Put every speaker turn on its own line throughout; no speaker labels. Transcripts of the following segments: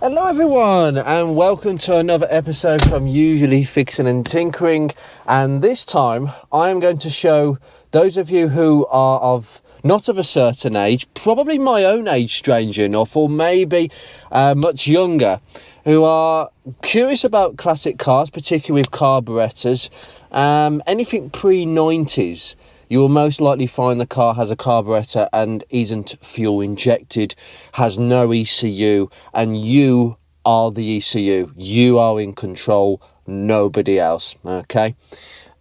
Hello everyone, and welcome to another episode from Usually Fixing and Tinkering. And this time I am going to show those of you who are not of a certain age, probably my own age strange enough, or maybe much younger, who are curious about classic cars, particularly with carburetors, anything pre-90s. You will most likely find the car has a carburetor and isn't fuel injected, has no ECU, and you are the ECU. You are in control, nobody else, okay?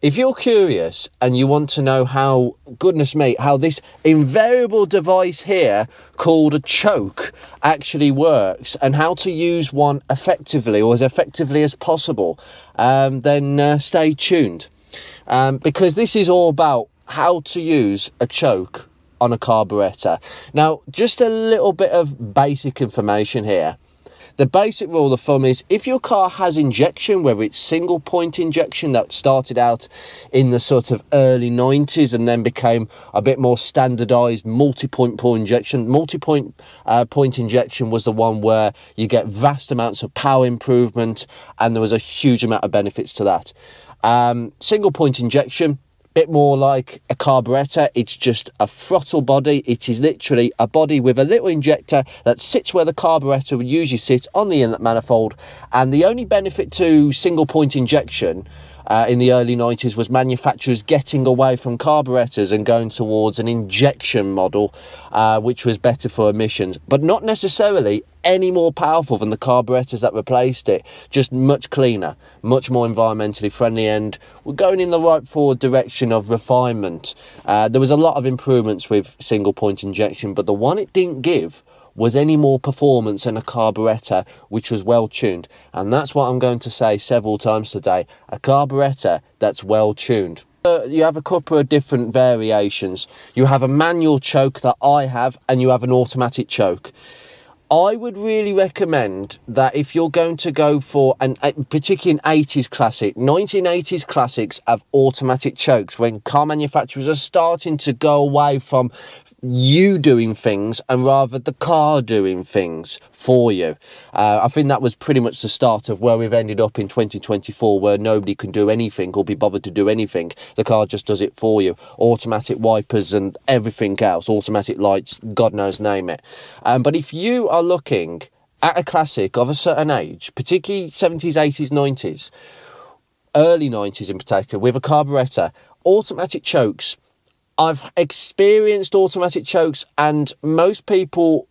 If you're curious and you want to know how, goodness me, how this invariable device here called a choke actually works and how to use one effectively or as effectively as possible, then stay tuned. Because this is all about how to use a choke on a carburetor. Now, just a little bit of basic information here. The basic rule of thumb is if your car has injection, whether it's single point injection that started out in the sort of early 90s and then became a bit more standardized multi-point injection. Multi-point point injection was the one where you get vast amounts of power improvement and there was a huge amount of benefits to that. Single point injection, bit more like a carburetor. It's just a throttle body. It is literally a body with a little injector that sits where the carburetor would usually sit on the inlet manifold. And the only benefit to single point injection in the early 90s was manufacturers getting away from carburetors and going towards an injection model, which was better for emissions, but not necessarily any more powerful than the carburetors that replaced it, just much cleaner, much more environmentally friendly, and we're going in the right forward direction of refinement. There was a lot of improvements with single point injection, but the one it didn't give was any more performance than a carburetor which was well tuned. And that's what I'm going to say several times today, a carburetor that's well tuned. You have a couple of different variations. You have a manual choke that I have, and you have an automatic choke. I would really recommend that if you're going to go for, particularly an 80s classic, 1980s classics have automatic chokes when car manufacturers are starting to go away from you doing things and rather the car doing things for you. I think that was pretty much the start of where we've ended up in 2024, where nobody can do anything or be bothered to do anything. The car just does it for you. Automatic wipers and everything else, automatic lights, God knows, name it. But if you are looking at a classic of a certain age, particularly 70s, 80s, 90s, early 90s in particular, with a carburetor, automatic chokes, I've experienced automatic chokes, and most people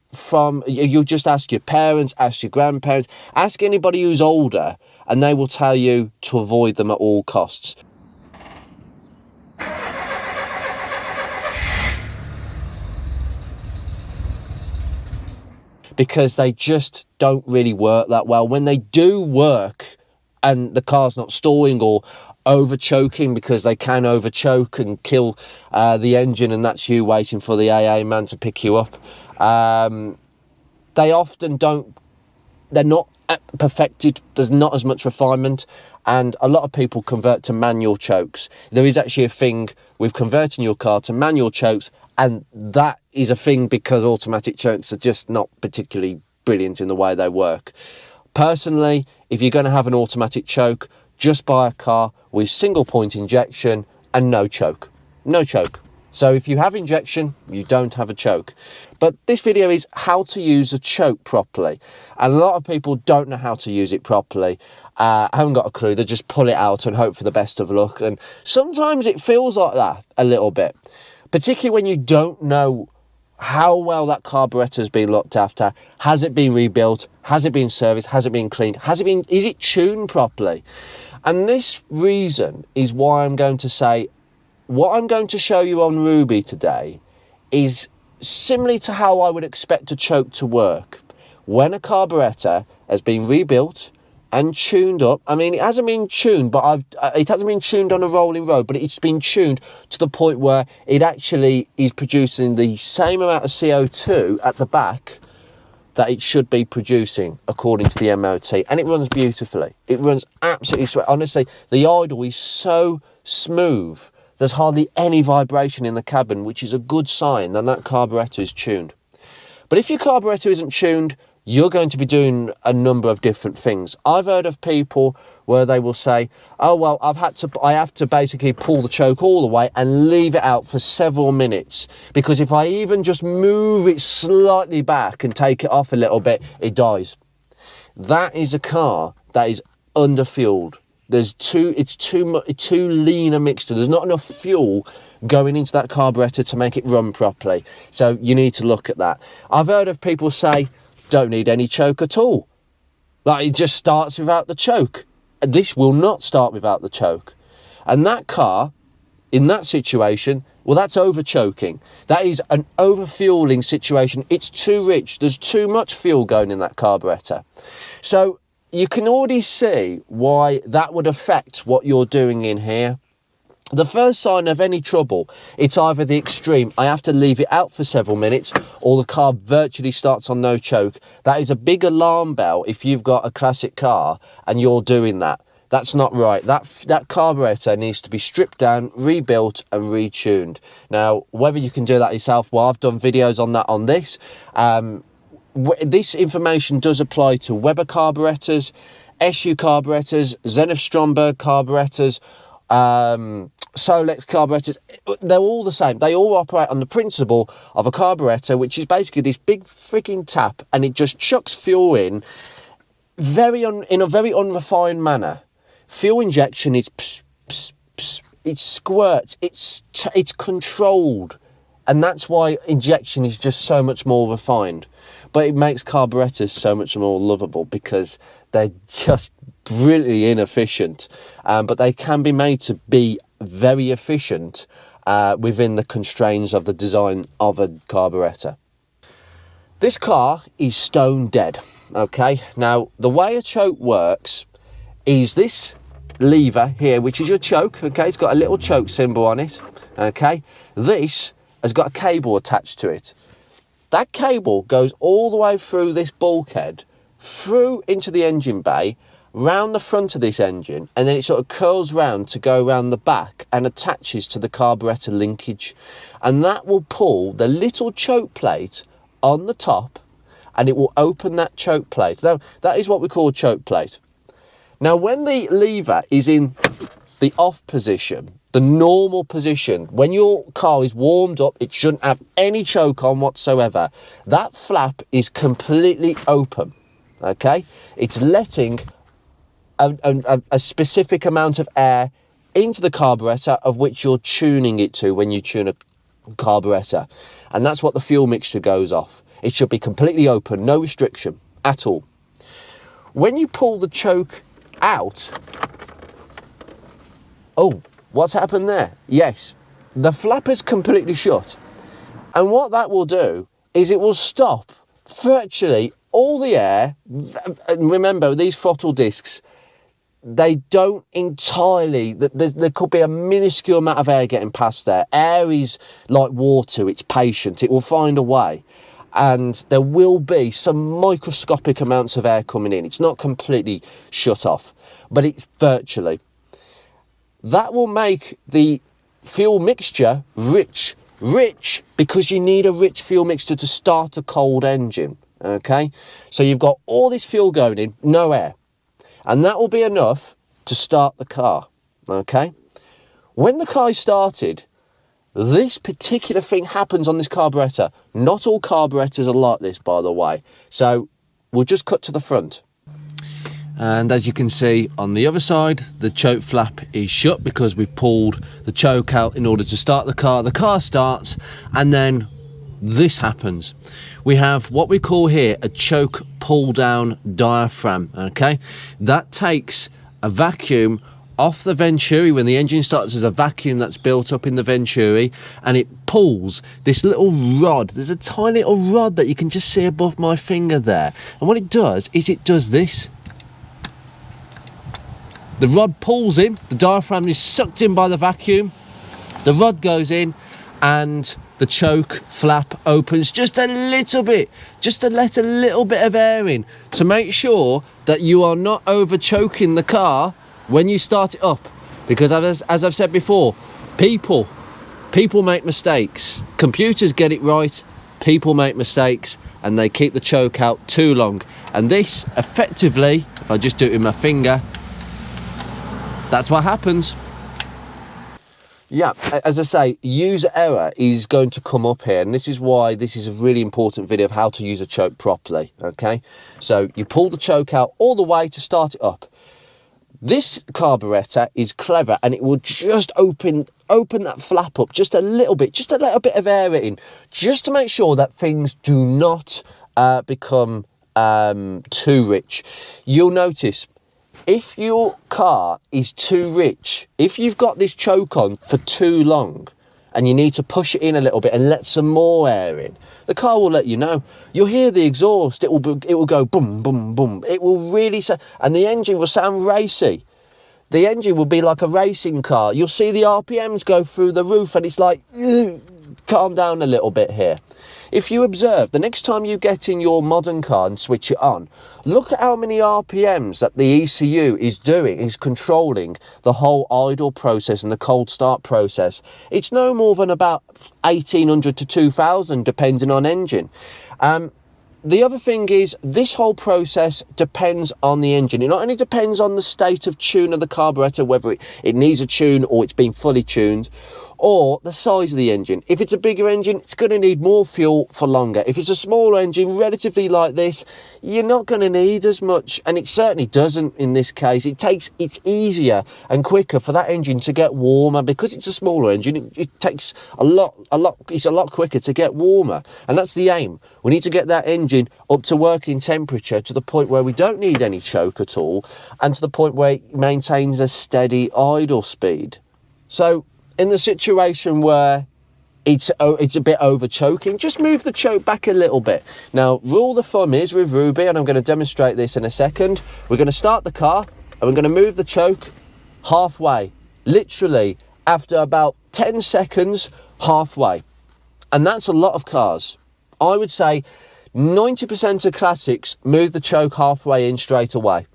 you'll just ask your parents, ask your grandparents, ask anybody who's older, and they will tell you to avoid them at all costs. Because they just don't really work that well. When they do work and the car's not stalling or over choking, because they can over choke and kill the engine, and that's you waiting for the AA man to pick you up. They often don't, they're not perfected. There's not as much refinement, and a lot of people convert to manual chokes. There is actually a thing with converting your car to manual chokes, and that is a thing because automatic chokes are just not particularly brilliant in the way they work. Personally, if you're going to have an automatic choke, just buy a car with single point injection and no choke. No choke. So if you have injection, you don't have a choke. But this video is how to use a choke properly. And a lot of people don't know how to use it properly. Haven't got a clue. They just pull it out and hope for the best of luck. And sometimes it feels like that a little bit, particularly when you don't know how well that carburetor has been looked after. Has it been rebuilt? Has it been serviced? Has it been cleaned? Is it tuned properly? And this reason is why I'm going to say what I'm going to show you on Ruby today is similar to how I would expect a choke to work. When a carburetor has been rebuilt and tuned up, I mean, it hasn't been tuned, but it hasn't been tuned on a rolling road, but it's been tuned to the point where it actually is producing the same amount of CO2 at the back that it should be producing according to the MOT, and it runs beautifully. It runs absolutely sweet. Honestly, the idle is so smooth. There's hardly any vibration in the cabin, which is a good sign that that carburetor is tuned. But if your carburetor isn't tuned, you're going to be doing a number of different things. I've heard of people where they will say, oh, well, I have to basically pull the choke all the way and leave it out for several minutes, because if I even just move it slightly back and take it off a little bit, it dies. That is a car that is underfueled. It's too lean a mixture. There's not enough fuel going into that carburetor to make it run properly. So you need to look at that. I've heard of people say, don't need any choke at all. Like, it just starts without the choke. This will not start without the choke. And that car, in that situation, well, that's over choking. That is an over-fueling situation. It's too rich. There's too much fuel going in that carburetor. So you can already see why that would affect what you're doing in here. The first sign of any trouble, it's either the extreme, I have to leave it out for several minutes, or the car virtually starts on no choke. That is a big alarm bell if you've got a classic car and you're doing that. That's not right. That carburetor needs to be stripped down, rebuilt and retuned. Now, whether you can do that yourself, well, I've done videos on that on this. This information does apply to Weber carburetors, SU carburetors, Zenith Stromberg carburetors, Solex carburetors. They're all the same. They all operate on the principle of a carburetor, which is basically this big freaking tap, and it just chucks fuel in in a very unrefined manner. Fuel injection is pss, pss, pss. It squirts. It's controlled, and that's why injection is just so much more refined. But it makes carburetors so much more lovable because they're just brilliantly inefficient, but they can be made to be very efficient within the constraints of the design of a carburetor. This car is stone dead. Okay, now the way a choke works is this lever here, which is your choke. Okay, it's got a little choke symbol on it. Okay, this has got a cable attached to it. That cable goes all the way through this bulkhead, through into the engine bay, round the front of this engine, and then it sort of curls round to go round the back and attaches to the carburetor linkage. And that will pull the little choke plate on the top, and it will open that choke plate. Now, that is what we call a choke plate. Now, when the lever is in the off position, the normal position, when your car is warmed up, it shouldn't have any choke on whatsoever. That flap is completely open, okay? It's letting a specific amount of air into the carburetor, of which you're tuning it to when you tune a carburetor. And that's what the fuel mixture goes off. It should be completely open, no restriction at all. When you pull the choke out, oh, what's happened there? Yes, the flap is completely shut. And what that will do is it will stop virtually all the air. And remember, these throttle discs, they don't entirely, there could be a minuscule amount of air getting past there. Air is like water, it's patient, it will find a way. And there will be some microscopic amounts of air coming in. It's not completely shut off, but it's virtually. That will make the fuel mixture rich because you need a rich fuel mixture to start a cold engine, okay? So you've got all this fuel going in, no air. And that will be enough to start the car, okay? When the car is started, this particular thing happens on this carburetor. Not all carburetors are like this, by the way. So we'll just cut to the front. And as you can see on the other side, the choke flap is shut because we've pulled the choke out in order to start the car. The car starts, and then this happens. We have what we call here a choke pull down diaphragm, okay? That takes a vacuum off the venturi. When the engine starts, there's a vacuum that's built up in the venturi, and it pulls this little rod. There's a tiny little rod that you can just see above my finger there. And what it does is it does this. The rod pulls in, the diaphragm is sucked in by the vacuum, the rod goes in, and the choke flap opens just a little bit, just to let a little bit of air in, to make sure that you are not over choking the car when you start it up. Because as I've said before, people make mistakes. Computers get it right, people make mistakes and they keep the choke out too long. And this, effectively, if I just do it with my finger, that's what happens. Yeah, as I say, user error is going to come up here, and this is why this is a really important video of how to use a choke properly, okay? So you pull the choke out all the way to start it up. This carburetor is clever, and it will just open that flap up just a little bit of air in, just to make sure that things do not become too rich. You'll notice, if your car is too rich, if you've got this choke on for too long and you need to push it in a little bit and let some more air in, the car will let you know. You'll hear the exhaust, it will go boom, boom, boom. It will really sound, and the engine will sound racy. The engine will be like a racing car. You'll see the RPMs go through the roof, and it's like, calm down a little bit here. If you observe, the next time you get in your modern car and switch it on, look at how many RPMs that the ECU is doing, is controlling the whole idle process and the cold start process. It's no more than about 1800 to 2000, depending on engine. The other thing is, this whole process depends on the engine. It not only depends on the state of tune of the carburetor, whether it needs a tune or it's been fully tuned, or the size of the engine. If it's a bigger engine, it's going to need more fuel for longer. If it's a smaller engine, relatively like this, you're not going to need as much, and it certainly doesn't in this case. It's easier and quicker for that engine to get warmer because it's a smaller engine. It takes it's a lot quicker to get warmer, and that's the aim. We need to get that engine up to working temperature, to the point where we don't need any choke at all, and to the point where it maintains a steady idle speed. So in the situation where it's a bit over choking, just move the choke back a little bit. Now, rule of thumb is with Ruby, and I'm going to demonstrate this in a second, we're going to start the car and we're going to move the choke halfway, literally after about 10 seconds, halfway. And that's a lot of cars. I would say 90% of classics move the choke halfway in straight away,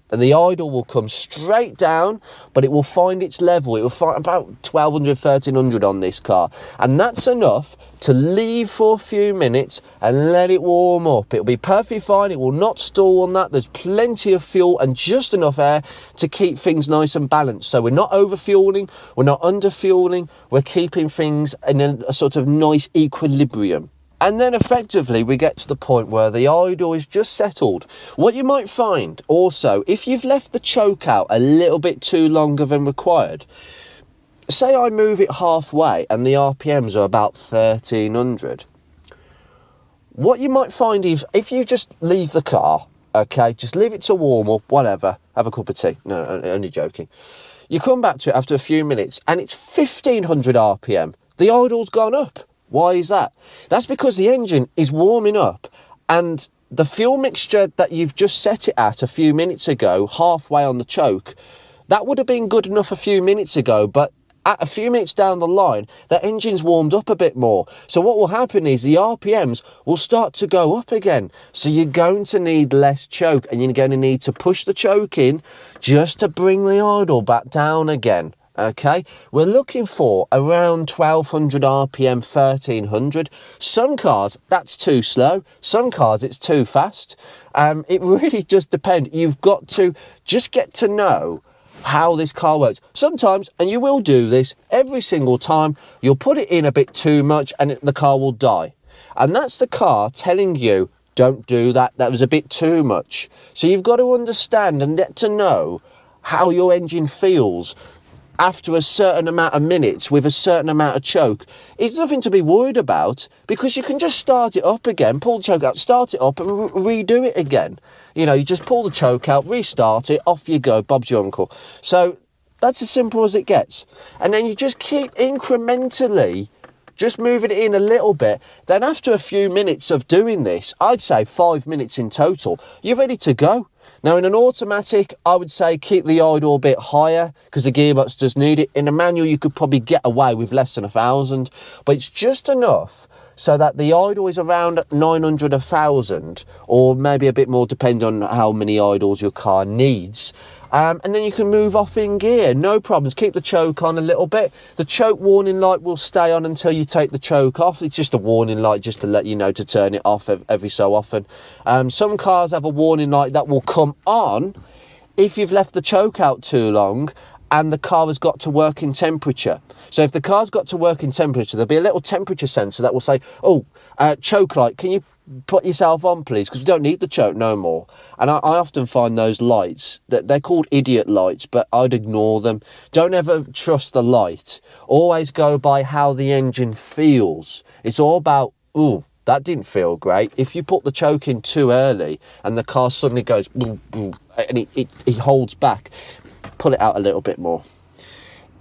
and the idle will come straight down, but it will find its level. It will find about 1200, 1300 on this car. And that's enough to leave for a few minutes and let it warm up. It'll be perfectly fine. It will not stall on that. There's plenty of fuel and just enough air to keep things nice and balanced. So we're not over-fueling, we're not under-fueling, we're keeping things in a sort of nice equilibrium. And then effectively we get to the point where the idle is just settled. What you might find also, if you've left the choke out a little bit too longer than required, say I move it halfway and the RPMs are about 1300. What you might find is, if you just leave the car, okay, just leave it to warm up, whatever, have a cup of tea. No, only joking. You come back to it after a few minutes and it's 1500 RPM. The idle's gone up. Why is that? That's because the engine is warming up, and the fuel mixture that you've just set it at a few minutes ago, halfway on the choke, that would have been good enough a few minutes ago, but at a few minutes down the line, that engine's warmed up a bit more. So what will happen is the RPMs will start to go up again. So you're going to need less choke, and you're going to need to push the choke in just to bring the idle back down again. Okay, we're looking for around 1200 RPM, 1300. Some cars, that's too slow. Some cars, it's too fast. It really just depends. You've got to just get to know how this car works. Sometimes, and you will do this every single time, you'll put it in a bit too much and the car will die. And that's the car telling you, don't do that. That was a bit too much. So you've got to understand and get to know how your engine feels after a certain amount of minutes with a certain amount of choke. It's nothing to be worried about, because you can just start it up again, pull the choke out, start it up and redo it again. You know, you just pull the choke out, restart it, off you go, Bob's your uncle. So that's as simple as it gets. And then you just keep incrementally just moving it in a little bit. Then after a few minutes of doing this, I'd say 5 minutes in total, you're ready to go. Now, in an automatic, I would say keep the idle a bit higher because the gearbox does need it. In a manual, you could probably get away with less than 1,000, but it's just enough so that the idle is around 900, 1,000, or maybe a bit more, depending on how many idles your car needs. And then you can move off in gear, no problems. Keep the choke on a little bit. The choke warning light will stay on until you take the choke off. It's just a warning light just to let you know to turn it off every so often. Some cars have a warning light that will come on if you've left the choke out too long and the car has got to working temperature. So if the car's got to working temperature, there'll be a little temperature sensor that will say, oh, choke light, can you put yourself on, please? Because we don't need the choke no more. And I often find those lights, that they're called idiot lights, but I'd ignore them. Don't ever trust the light. Always go by how the engine feels. It's all about, ooh, that didn't feel great. If you put the choke in too early and the car suddenly goes, boom, boom, and it holds back, pull it out a little bit more.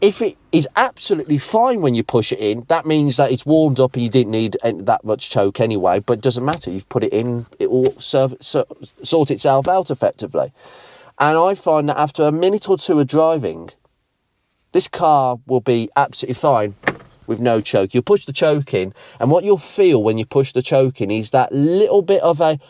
If it is absolutely fine when you push it in, that means that it's warmed up and you didn't need that much choke anyway, but it doesn't matter. You've put it in, it will sort itself out effectively. And I find that after a minute or two of driving, this car will be absolutely fine with no choke. You'll push the choke in, and what you'll feel when you push the choke in is that little bit of a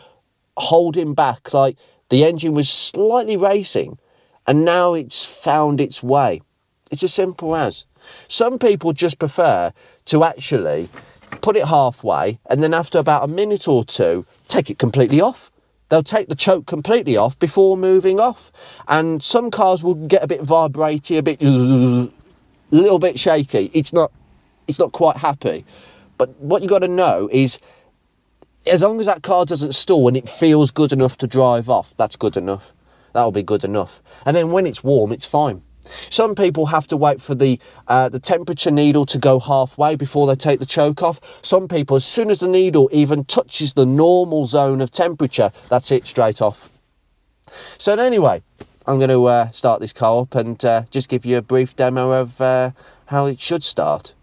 holding back, like the engine was slightly racing, and now it's found its way. It's as simple as. Some people just prefer to actually put it halfway and then after about a minute or two, take it completely off. They'll take the choke completely off before moving off. And some cars will get a bit vibraty, a little bit shaky. It's not quite happy. But what you got to know is, as long as that car doesn't stall and it feels good enough to drive off, that's good enough. That'll be good enough. And then when it's warm, it's fine. Some people have to wait for the temperature needle to go halfway before they take the choke off. Some people, as soon as the needle even touches the normal zone of temperature, that's it, straight off. So anyway, I'm going to start this car up and just give you a brief demo of how it should start.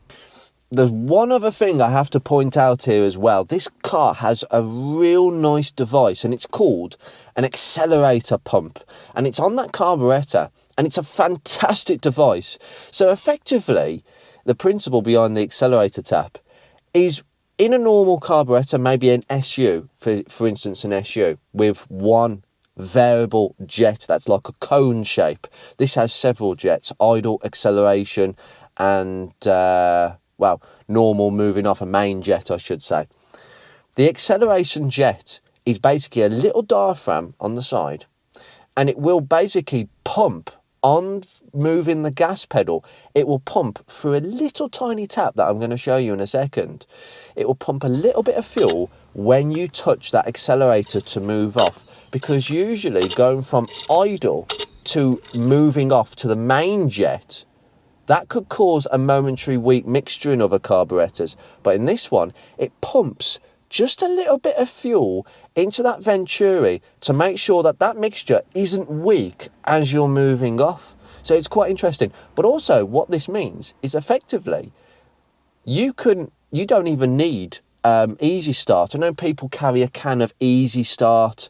There's one other thing I have to point out here as well. This car has a real nice device and it's called an accelerator pump. And it's on that carburetor. And it's a fantastic device. So effectively, the principle behind the accelerator tap is in a normal carburetor, maybe an SU, for instance, an SU, with one variable jet that's like a cone shape. This has several jets, idle, acceleration, and, normal moving off, a main jet, I should say. The acceleration jet is basically a little diaphragm on the side, and it will basically pump on moving the gas pedal. It will pump through a little tiny tap that I'm going to show you in a second. It will pump a little bit of fuel when you touch that accelerator to move off, because usually going from idle to moving off to the main jet, that could cause a momentary weak mixture in other carburetors. But in this one, it pumps just a little bit of fuel into that Venturi to make sure that that mixture isn't weak as you're moving off. So it's quite interesting. But also what this means is effectively you don't even need Easy Start. I know people carry a can of Easy Start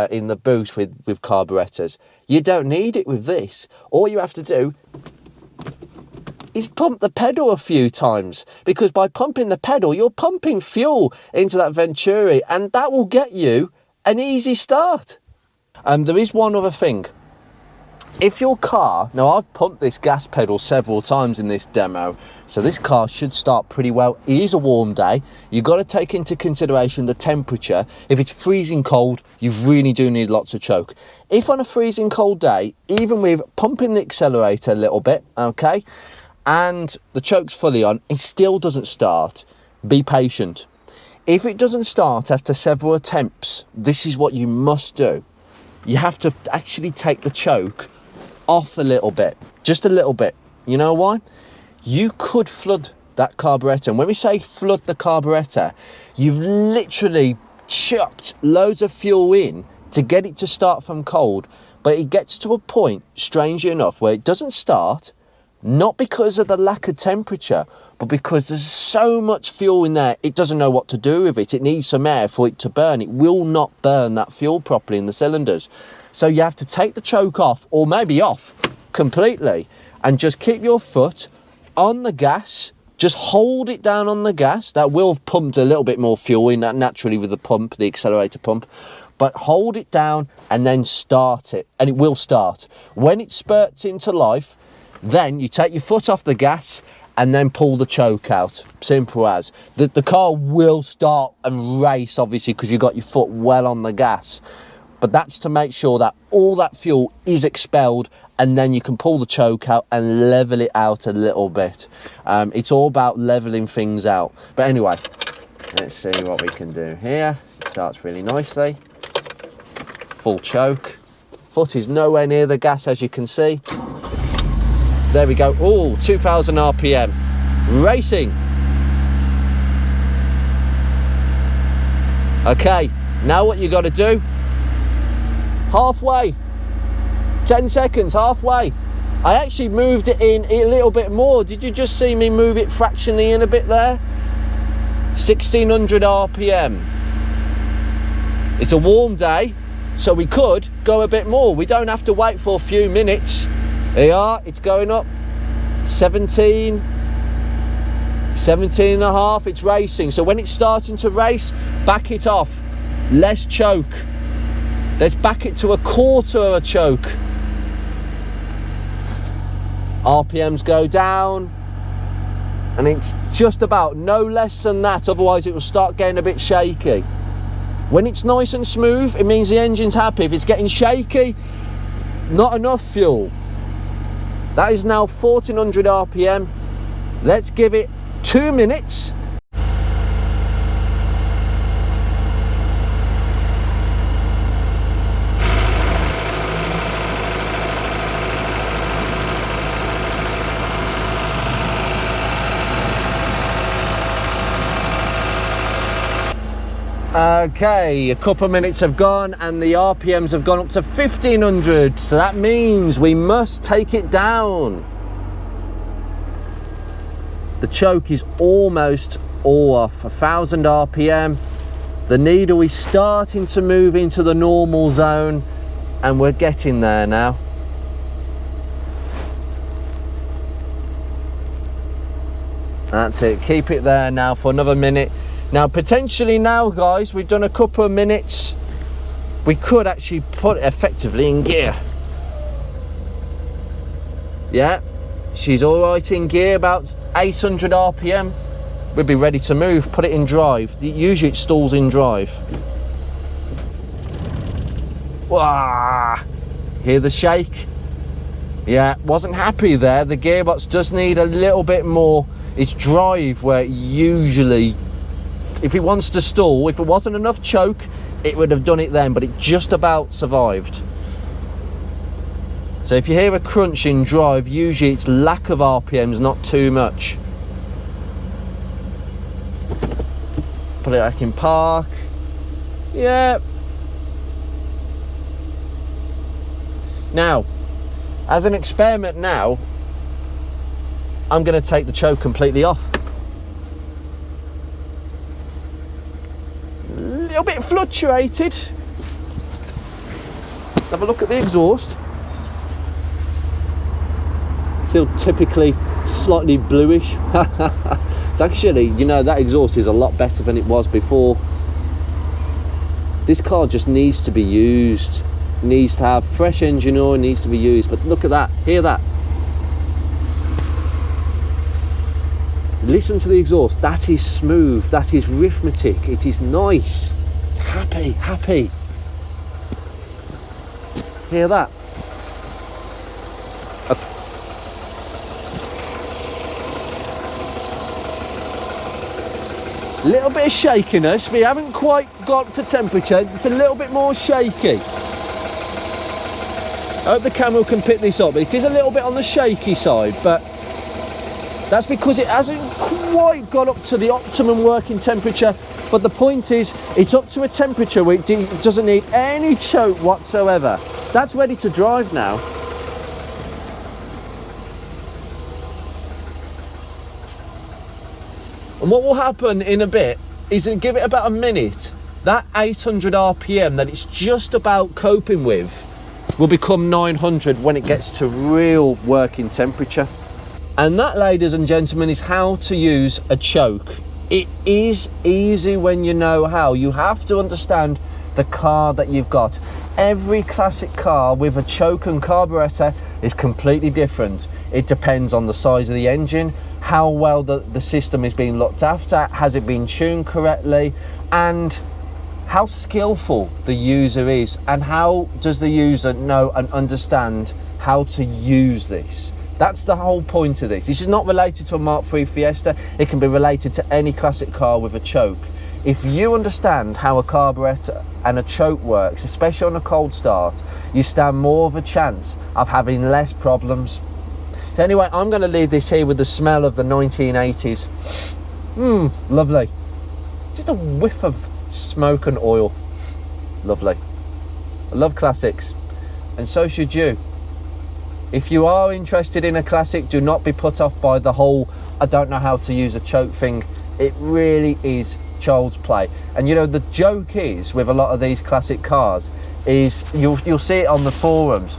in the boot with carburetors. You don't need it with this. All you have to do is pump the pedal a few times, because by pumping the pedal, you're pumping fuel into that Venturi, and that will get you an easy start. There is one other thing. If your car, now I've pumped this gas pedal several times in this demo, so this car should start pretty well. It is a warm day. You've got to take into consideration the temperature. If it's freezing cold, you really do need lots of choke. If on a freezing cold day, even with pumping the accelerator a little bit, okay, and the choke's fully on, it still doesn't start, be patient. If it doesn't start after several attempts, this is what you must do. You have to actually take the choke off a little bit, just a little bit. You know why? You could flood that carburetor. And when we say flood the carburetor, you've literally chucked loads of fuel in to get it to start from cold, but it gets to a point, strangely enough, where it doesn't start, not because of the lack of temperature, but because there's so much fuel in there, it doesn't know what to do with it. It needs some air for it to burn. It will not burn that fuel properly in the cylinders. So you have to take the choke off, or maybe off completely, and just keep your foot on the gas. Just hold it down on the gas. That will have pumped a little bit more fuel in that naturally with the pump, the accelerator pump. but hold it down and then start it, and it will start. When it spurts into life, then you take your foot off the gas and then pull the choke out. Simple as. The car will start and race, obviously, because you've got your foot well on the gas. But that's to make sure that all that fuel is expelled, and then you can pull the choke out and level it out a little bit. It's all about leveling things out. But anyway, let's see what we can do here. It starts really nicely. Full choke. Foot is nowhere near the gas, as you can see. There we go. Oh, 2,000 RPM. Racing. Okay, now what you got to do, halfway, 10 seconds, halfway. I actually moved it in a little bit more. Did you just see me move it fractionally in a bit there? 1,600 RPM. It's a warm day, so we could go a bit more. We don't have to wait for a few minutes. There you are, it's going up. 17 and a half, it's racing. So when it's starting to race, back it off. Less choke. Let's back it to a quarter of a choke. RPMs go down. And it's just about no less than that, otherwise it will start getting a bit shaky. When it's nice and smooth, it means the engine's happy. If it's getting shaky, not enough fuel. That is now 1,400 RPM. Let's give it 2 minutes. Okay, a couple of minutes have gone and the RPMs have gone up to 1,500, so that means we must take it down. The choke is almost all off, 1,000 RPM. The needle is starting to move into the normal zone, and we're getting there now. That's it, keep it there now for another minute. Now, potentially now, guys, we've done a couple of minutes. We could actually put it effectively in gear. Yeah, she's all right in gear, about 800 RPM. We'd be ready to move, put it in drive. Usually it stalls in drive. Wah! Hear the shake? Yeah, wasn't happy there. The gearbox does need a little bit more. It's drive where it usually, if it wants to stall, if it wasn't enough choke, it would have done it then, but it just about survived. So if you hear a crunch in drive, usually it's lack of RPMs, not too much. Put it back in park. Yeah. Now, as an experiment now, I'm going to take the choke completely off. A little bit fluctuated. Have a look at the exhaust. Still typically slightly bluish. It's actually, you know, that exhaust is a lot better than it was before. This car just needs to be used. Needs to have fresh engine oil, needs to be used. But look at that, hear that. Listen to the exhaust, that is smooth, that is rhythmic, it is nice, it's happy, happy. Hear that? A little bit of shakiness, we haven't quite got to temperature, it's a little bit more shaky. I hope the camera can pick this up, it is a little bit on the shaky side, but that's because it hasn't quite got up to the optimum working temperature. But the point is, it's up to a temperature where it doesn't need any choke whatsoever. That's ready to drive now. And what will happen in a bit is, give it about a minute, that 800 RPM that it's just about coping with will become 900 when it gets to real working temperature. And that, ladies and gentlemen, is how to use a choke. It is easy when you know how. You have to understand the car that you've got. Every classic car with a choke and carburetor is completely different. It depends on the size of the engine, how well the system is being looked after, has it been tuned correctly, and how skillful the user is, and how does the user know and understand how to use this. That's the whole point of this. This is not related to a Mark III Fiesta. It can be related to any classic car with a choke. If you understand how a carburetor and a choke works, especially on a cold start, you stand more of a chance of having less problems. So anyway, I'm going to leave this here with the smell of the 1980s. Lovely. Just a whiff of smoke and oil. Lovely. I love classics, and so should you. If you are interested in a classic, do not be put off by the whole I don't know how to use a choke thing. It really is child's play. And you know, the joke is with a lot of these classic cars is you'll see it on the forums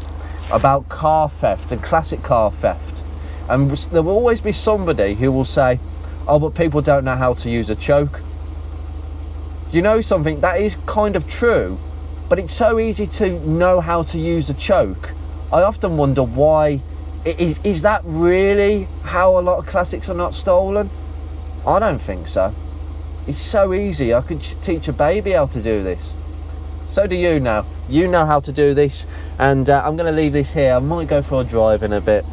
about car theft and classic car theft, and there will always be somebody who will say, oh, but people don't know how to use a choke. You know something, that is kind of true, but it's so easy to know how to use a choke. I often wonder why. Is that really how a lot of classics are not stolen? I don't think so. It's so easy. I could teach a baby how to do this. So do you now. You know how to do this, and I'm going to leave this here. I might go for a drive in a bit.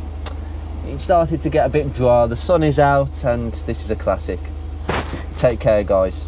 It started to get a bit dry. The sun is out, and this is a classic. Take care, guys.